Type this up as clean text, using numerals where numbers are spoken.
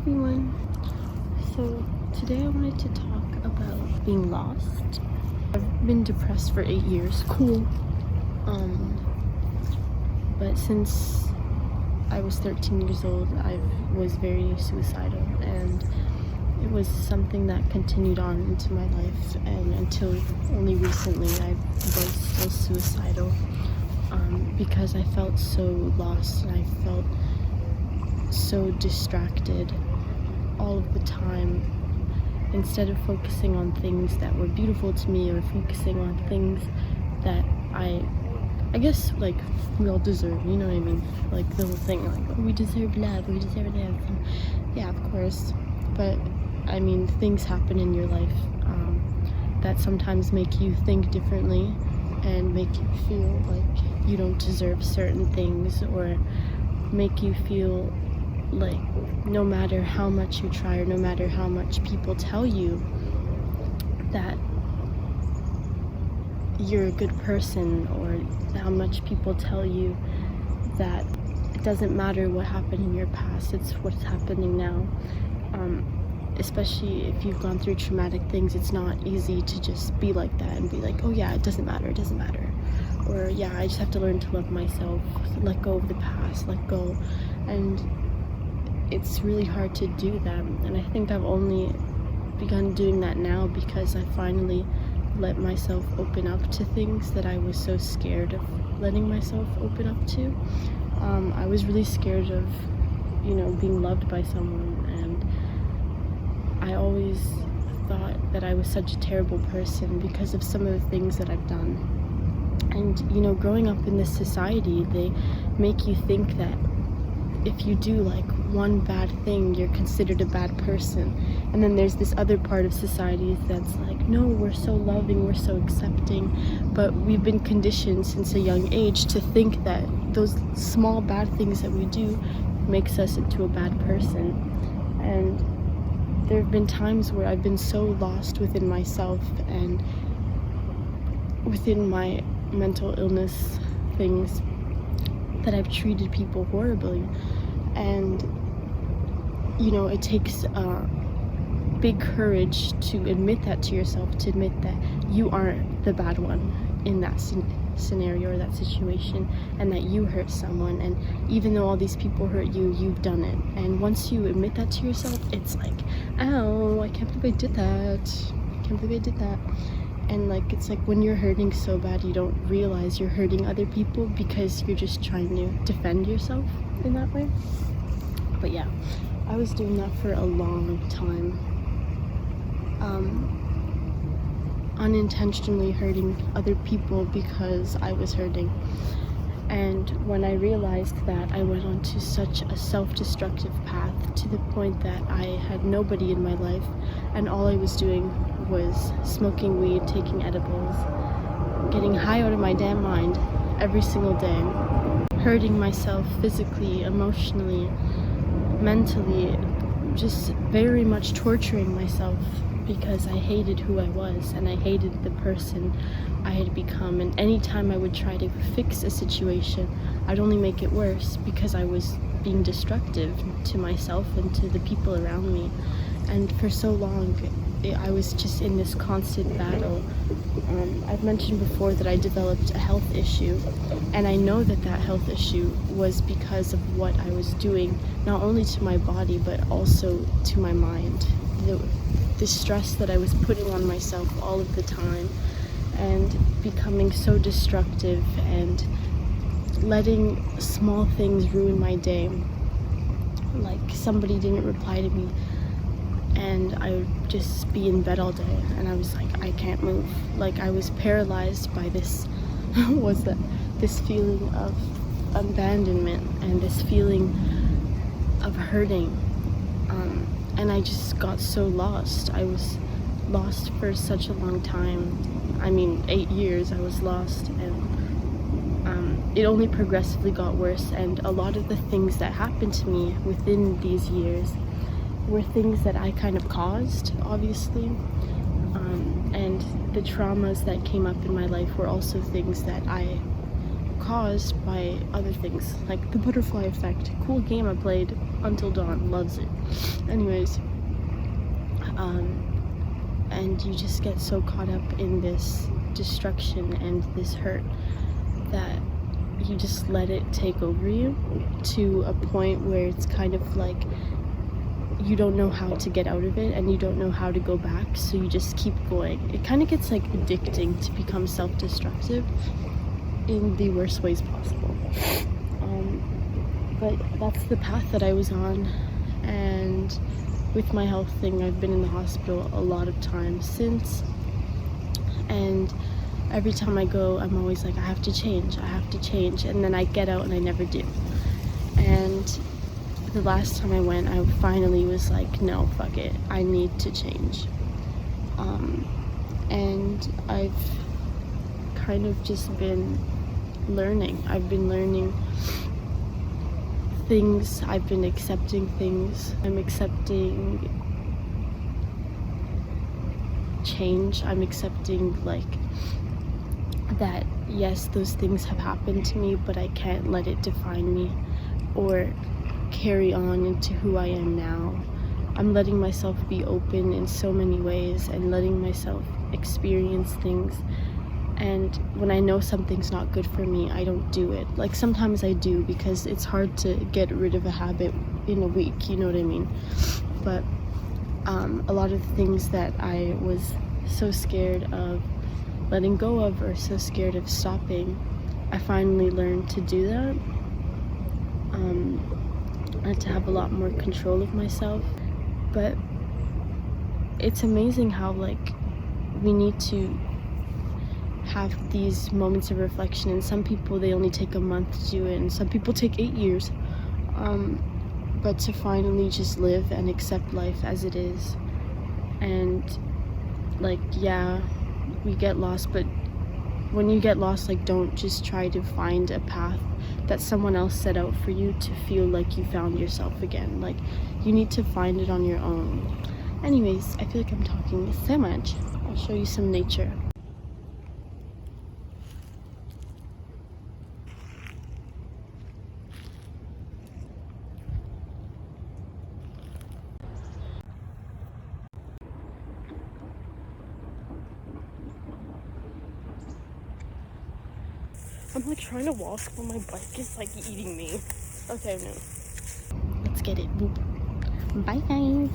everyone. So today I wanted to talk about being lost. I've been depressed for 8 years. Cool. But since I was 13 years old, I was very suicidal, and it was something that continued on into my life, and until only recently I was still suicidal, because I felt so lost and I felt so distracted all of the time. Instead of focusing on things that were beautiful to me, or focusing on things that I guess like we all deserve, you know what I mean? Like the whole thing, like, oh, we deserve love, we deserve love. And yeah, of course, but I mean, things happen in your life that sometimes make you think differently and make you feel like you don't deserve certain things, or make you feel like no matter how much you try, or no matter how much people tell you that you're a good person, or how much people tell you that it doesn't matter what happened in your past, it's what's happening now. Especially if you've gone through traumatic things, it's not easy to just be like that and be like, oh yeah, it doesn't matter, or yeah, I just have to learn to love myself, let go of the past, let go. And it's really hard to do that, and I think I've only begun doing that now because I finally let myself open up to things that I was so scared of letting myself open up to. I was really scared of, being loved by someone, and I always thought that I was such a terrible person because of some of the things that I've done. And growing up in this society, they make you think that if you do like one bad thing, you're considered a bad person. And then there's this other part of society that's like, no, we're so loving, we're so accepting. But we've been conditioned since a young age to think that those small bad things that we do makes us into a bad person. And there have been times where I've been so lost within myself and within my mental illness things that I've treated people horribly. And it takes big courage to admit that to yourself, to admit that you aren't the bad one in that scenario or that situation, and that you hurt someone. And even though all these people hurt you, you've done it. And once you admit that to yourself, it's like, ow, I can't believe I did that. And it's like when you're hurting so bad, you don't realize you're hurting other people because you're just trying to defend yourself in that way. But yeah, I was doing that for a long time, unintentionally hurting other people because I was hurting. And when I realized that, I went on to such a self-destructive path, to the point that I had nobody in my life, and all I was doing was smoking weed, taking edibles, getting high out of my damn mind every single day, hurting myself physically, emotionally, mentally, just very much torturing myself because I hated who I was, and I hated the person I had become. And anytime I would try to fix a situation, I'd only make it worse because I was being destructive to myself and to the people around me. And for so long, I was just in this constant battle. I've mentioned before that I developed a health issue, and I know that health issue was because of what I was doing, not only to my body, but also to my mind. The stress that I was putting on myself all of the time, and becoming so destructive, and letting small things ruin my day. Like somebody didn't reply to me, and I would just be in bed all day, and I was like, I can't move. Like I was paralyzed by this this feeling of abandonment and this feeling of hurting. And I just got so lost. I was lost for such a long time. 8 years I was lost, and it only progressively got worse. And a lot of the things that happened to me within these years were things that I kind of caused, obviously. And the traumas that came up in my life were also things that I caused by other things, like the butterfly effect. Cool game I played. Until Dawn, loves it. Anyways, and you just get so caught up in this destruction and this hurt that you just let it take over you to a point where it's kind of like you don't know how to get out of it and you don't know how to go back, so you just keep going. It kind of gets like addicting to become self-destructive in the worst ways possible. But that's the path that I was on, and with my health thing, I've been in the hospital a lot of times since, and every time I go, I'm always like, I have to change, and then I get out and I never do. And the last time I went, I finally was like, no, fuck it, I need to change. And I've kind of just been learning. I've been learning things, I've been accepting things. I'm accepting change. I'm accepting, like, that yes, those things have happened to me, but I can't let it define me or carry on into who I am now. I'm letting myself be open in so many ways and letting myself experience things. And when I know something's not good for me, I don't do it. Like, sometimes I do because it's hard to get rid of a habit in a week, you know what I mean? But a lot of things that I was so scared of letting go of or so scared of stopping, I finally learned to do that. And to have a lot more control of myself. But it's amazing how, like, we need to have these moments of reflection, and some people, they only take a month to do it, and some people take 8 years. But to finally just live and accept life as it is. And, like, yeah, we get lost, but when you get lost, like, don't just try to find a path that someone else set out for you to feel like you found yourself again. Like, you need to find it on your own. Anyways, I feel like I'm talking so much. I'll show you some nature. I'm like trying to walk, but my bike is like eating me. Okay, no. Let's get it. Boop. Bye, guys.